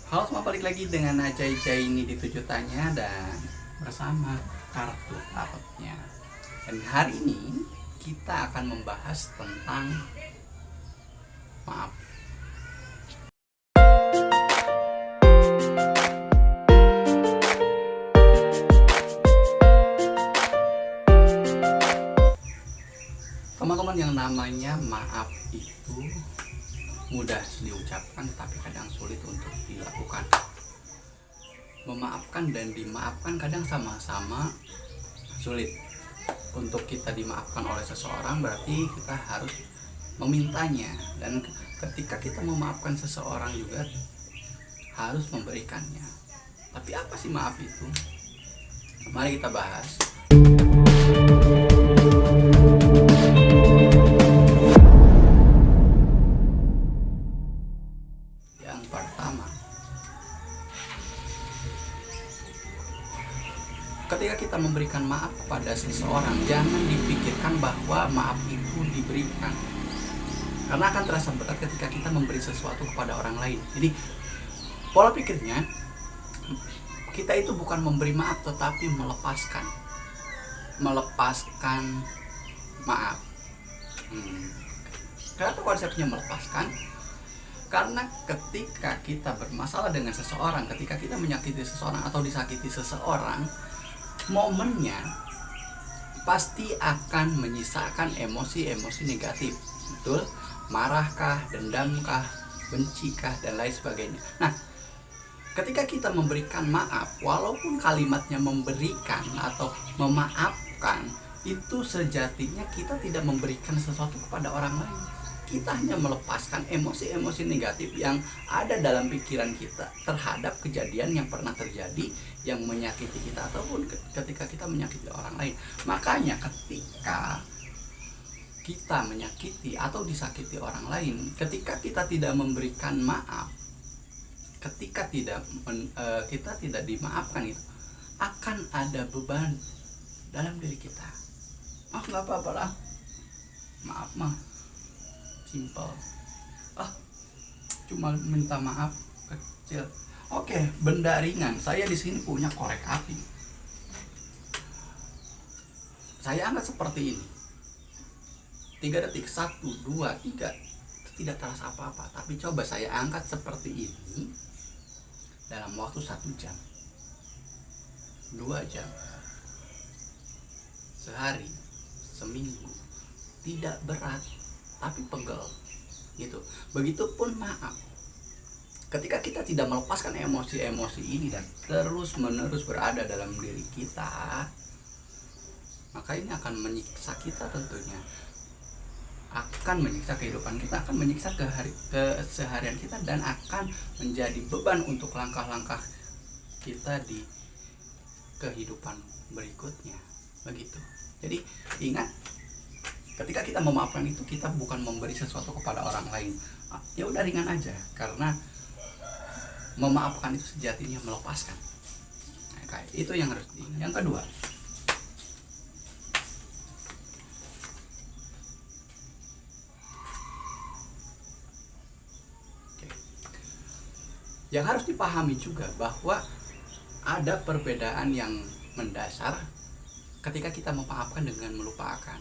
Halo, semua balik lagi dengan Ajay Jay ini di Tujuh Tanya dan bersama kartu tarotnya. Dan hari ini kita akan membahas tentang maaf. Teman-teman, yang namanya maaf itu mudah diucapkan tapi kadang sulit untuk dilakukan. Memaafkan dan dimaafkan kadang sama-sama sulit. Untuk kita dimaafkan oleh seseorang berarti kita harus memintanya, dan ketika kita memaafkan seseorang juga harus memberikannya. Tapi apa sih maaf itu? Mari kita bahas. Yang pertama, ketika kita memberikan maaf kepada seseorang, jangan dipikirkan bahwa maaf itu diberikan, karena akan terasa berat ketika kita memberi sesuatu kepada orang lain. Jadi pola pikirnya, kita itu bukan memberi maaf tetapi melepaskan maaf. Kenapa konsepnya melepaskan? Karena ketika kita bermasalah dengan seseorang, ketika kita menyakiti seseorang atau disakiti seseorang, momennya pasti akan menyisakan emosi-emosi negatif. Betul? Marahkah, dendamkah, bencikah, dan lain sebagainya. Nah, ketika kita memberikan maaf, walaupun kalimatnya memberikan atau memaafkan, itu sejatinya kita tidak memberikan sesuatu kepada orang lain. Kita hanya melepaskan emosi-emosi negatif yang ada dalam pikiran kita terhadap kejadian yang pernah terjadi yang menyakiti kita, ataupun ketika kita menyakiti orang lain. Makanya ketika kita menyakiti atau disakiti orang lain, ketika kita tidak memberikan maaf, ketika kita tidak dimaafkan, itu akan ada beban dalam diri kita. Nggak apa-apa lah, maaf mah simple, cuma minta maaf kecil. Oke, benda ringan. Saya di sini punya korek api. Saya angkat seperti ini. 3 detik, 1, 2, 3. Itu tidak terasa apa-apa. Tapi coba saya angkat seperti ini dalam waktu 1 jam, 2 jam, sehari, seminggu. Tidak berat, tapi pegel gitu. Begitupun maaf. Ketika kita tidak melepaskan emosi-emosi ini dan terus menerus berada dalam diri kita, maka ini akan menyiksa kita, tentunya akan menyiksa kehidupan kita, akan menyiksa keseharian kita, dan akan menjadi beban untuk langkah-langkah kita di kehidupan berikutnya. Begitu. Jadi ingat, ketika kita memaafkan itu, kita bukan memberi sesuatu kepada orang lain. Ya udah, ringan aja, karena memaafkan itu sejatinya melepaskan. Nah, itu yang harus yang kedua. Yang harus dipahami juga bahwa ada perbedaan yang mendasar ketika kita memaafkan dengan melupakan.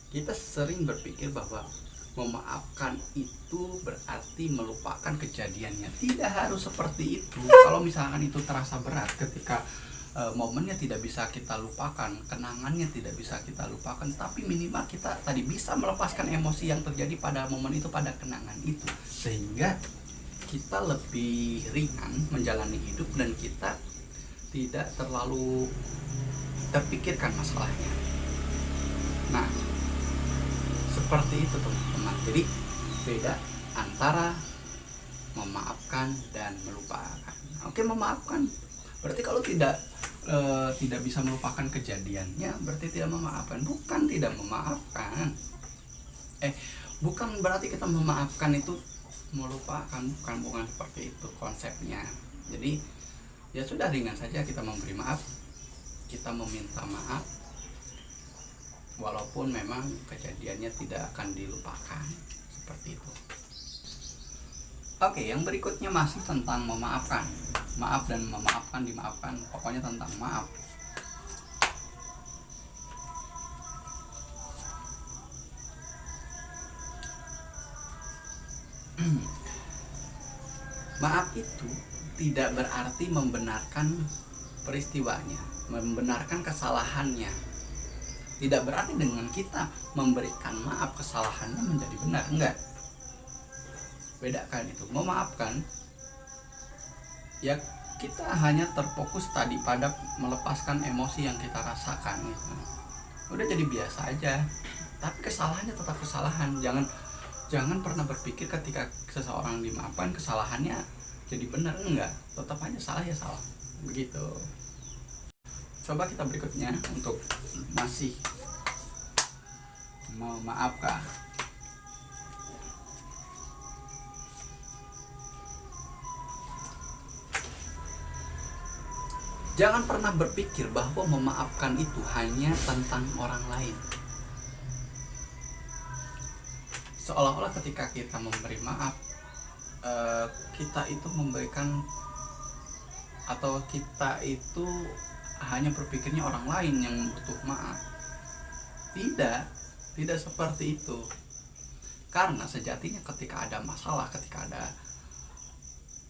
Kita sering berpikir bahwa memaafkan itu berarti melupakan kejadiannya. Tidak harus seperti itu. Kalau misalkan itu terasa berat, ketika momennya tidak bisa kita lupakan, kenangannya tidak bisa kita lupakan, tapi minimal kita tadi bisa melepaskan emosi yang terjadi pada momen itu, pada kenangan itu, sehingga kita lebih ringan menjalani hidup dan kita tidak terlalu terpikirkan masalahnya. Nah, seperti itu teman-teman. Jadi beda antara memaafkan dan melupakan. Oke, memaafkan berarti kalau tidak bisa melupakan kejadiannya berarti tidak memaafkan. Bukan tidak memaafkan. Bukan berarti kita memaafkan itu melupakan. Bukan seperti itu konsepnya. Jadi ya sudah, ringan saja kita memberi maaf, kita meminta maaf, walaupun memang kejadiannya tidak akan dilupakan. Seperti itu. Oke, yang berikutnya masih tentang memaafkan. Maaf dan memaafkan, dimaafkan, pokoknya tentang maaf. Maaf itu tidak berarti membenarkan peristiwanya, membenarkan kesalahannya. Tidak berarti dengan kita memberikan maaf kesalahannya menjadi benar, enggak. Bedakan itu. Memaafkan ya kita hanya terfokus tadi pada melepaskan emosi yang kita rasakan gitu. Udah jadi biasa aja. Tapi kesalahannya tetap kesalahan. Jangan pernah berpikir ketika seseorang dimaafkan kesalahannya jadi benar, enggak. Tetap aja salah ya salah. Begitu. Coba kita berikutnya untuk masih memaafkan. Jangan pernah berpikir bahwa memaafkan itu hanya tentang orang lain. Seolah-olah ketika kita memberi maaf, kita itu memberikan, atau kita itu hanya berpikirnya orang lain yang butuh maaf. Tidak seperti itu. Karena sejatinya ketika ada masalah, ketika ada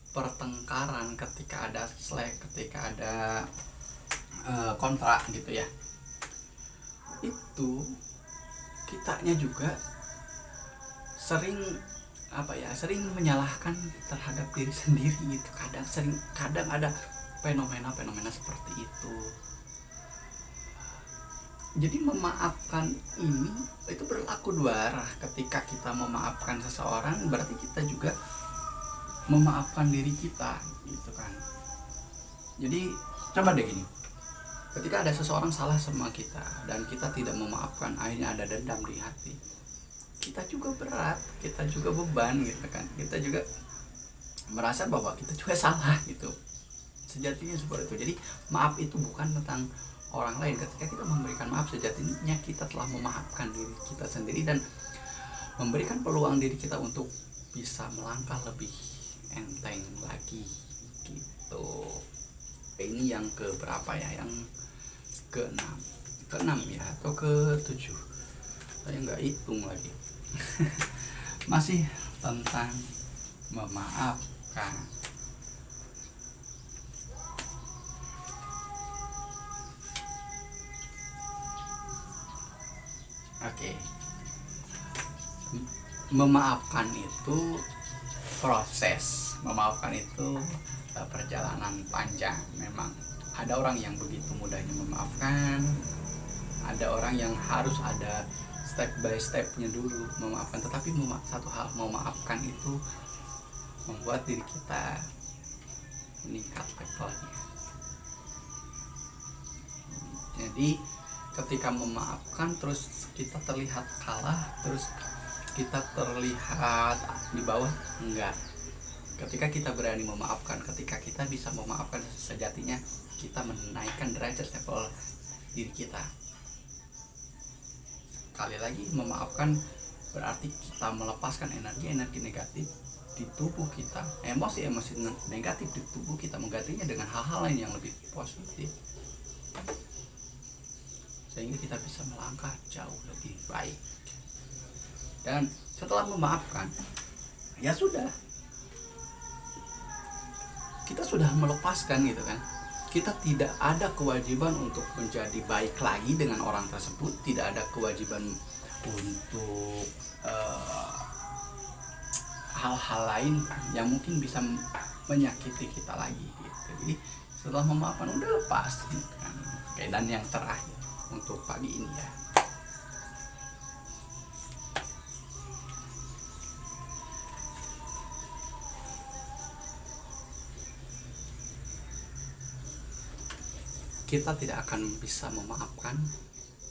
pertengkaran, ketika ada slack, ketika ada kontrak gitu ya, itu kitanya juga sering menyalahkan terhadap diri sendiri gitu. Kadang ada fenomena seperti itu. Jadi memaafkan ini itu berlaku dua arah. Ketika kita memaafkan seseorang, berarti kita juga memaafkan diri kita gitu kan. Jadi coba deh gini, ketika ada seseorang salah sama kita dan kita tidak memaafkan, akhirnya ada dendam di hati, kita juga berat, kita juga beban gitu kan. Kita juga merasa bahwa kita juga salah gitu. Sejatinya seperti itu. Jadi maaf itu bukan tentang orang lain. Ketika kita memberikan maaf, sejatinya kita telah memaafkan diri kita sendiri dan memberikan peluang diri kita untuk bisa melangkah lebih enteng lagi gitu. Ini yang ke berapa ya? Yang ke-6 ya, atau ke-7, saya nggak hitung lagi. Masih tentang memaafkan. Oke. Memaafkan itu proses. Memaafkan itu perjalanan panjang. Memang ada orang yang begitu mudahnya memaafkan, ada orang yang harus ada step by stepnya dulu memaafkan. Tetapi satu hal, memaafkan itu membuat diri kita meningkat levelnya. Jadi ketika memaafkan terus kita terlihat kalah, terus kita terlihat di bawah, enggak. Ketika kita berani memaafkan, ketika kita bisa memaafkan, sejatinya kita menaikkan derajat level diri kita. Sekali lagi, memaafkan berarti kita melepaskan energi negatif di tubuh kita, emosi negatif di tubuh kita, menggantinya dengan hal-hal lain yang lebih positif, sehingga kita bisa melangkah jauh lebih baik. Dan setelah memaafkan, ya sudah, kita sudah melepaskan gitu kan. Kita tidak ada kewajiban untuk menjadi baik lagi dengan orang tersebut, tidak ada kewajiban untuk hal-hal lain yang mungkin bisa menyakiti kita lagi gitu. Jadi setelah memaafkan udah lepas gitu kan. Oke, dan yang terakhir untuk pagi ini ya, kita tidak akan bisa memaafkan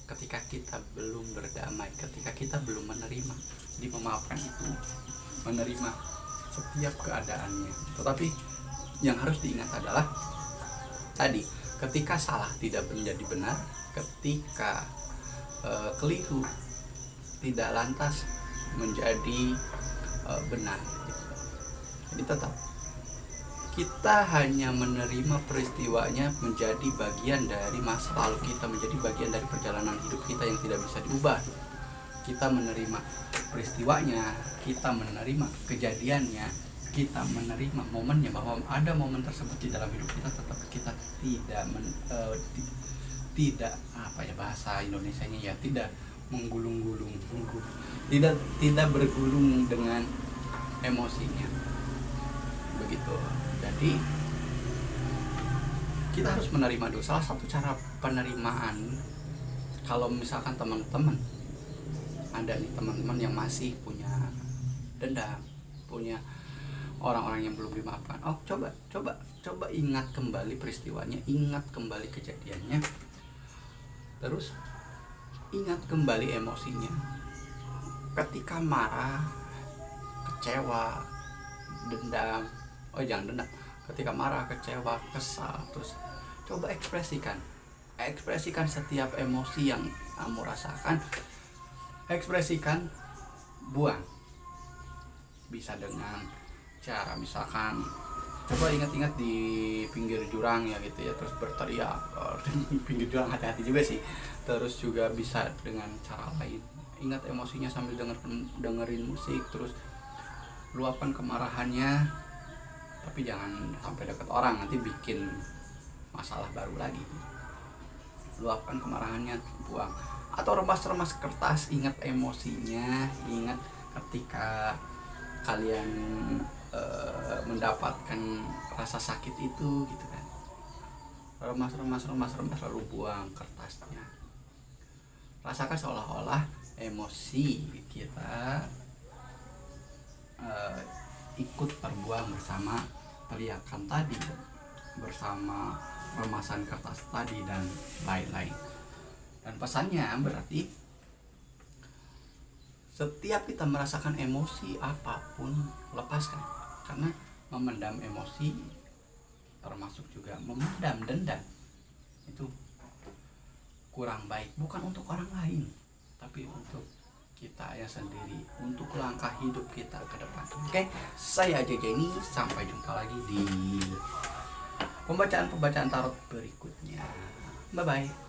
ketika kita belum berdamai, ketika kita belum menerima. Jadi memaafkan itu menerima setiap keadaannya. Tetapi yang harus diingat adalah tadi, ketika salah tidak menjadi benar, ketika keliru tidak lantas menjadi benar gitu. tetap kita hanya menerima peristiwanya menjadi bagian dari masa lalu kita, menjadi bagian dari perjalanan hidup kita yang tidak bisa diubah. Kita menerima peristiwanya, kita menerima kejadiannya, kita menerima momennya, bahwa ada momen tersebut di dalam hidup kita, tetapi kita tidak apa ya bahasa Indonesianya ya, tidak menggulung-gulung, tidak bergulung dengan emosinya, begitu. Jadi kita harus menerima dulu. Salah satu cara penerimaan, kalau misalkan teman-teman ada nih teman-teman yang masih punya dendam, punya orang-orang yang belum dimaafkan, coba ingat kembali peristiwanya, ingat kembali kejadiannya, terus ingat kembali emosinya. Ketika marah, kecewa, dendam, jangan dendam, ketika marah, kecewa, kesal, terus coba ekspresikan setiap emosi yang kamu rasakan. Ekspresikan, buang. Bisa dengan cara misalkan coba ingat-ingat di pinggir jurang ya gitu ya, terus berteriak. Di pinggir jurang hati-hati juga sih. Terus juga bisa dengan cara lain, ingat emosinya sambil dengerin musik, terus luapkan kemarahannya, tapi jangan sampai dekat orang, nanti bikin masalah baru lagi. Luapkan kemarahannya, buang. Atau remas-remas kertas, ingat emosinya, ingat ketika kalian mendapatkan rasa sakit itu gitu kan. Remas lalu buang kertasnya. Rasakan seolah-olah emosi kita ikut terbuang bersama teriakan tadi, bersama remasan kertas tadi dan lain-lain. Dan pesannya berarti setiap kita merasakan emosi apapun, lepaskan. Karena memendam emosi termasuk juga memendam dendam, itu kurang baik, bukan untuk orang lain tapi untuk kita ya sendiri, untuk langkah hidup kita ke depan. Oke, saya Jenny, sampai jumpa lagi di pembacaan tarot berikutnya. Bye bye.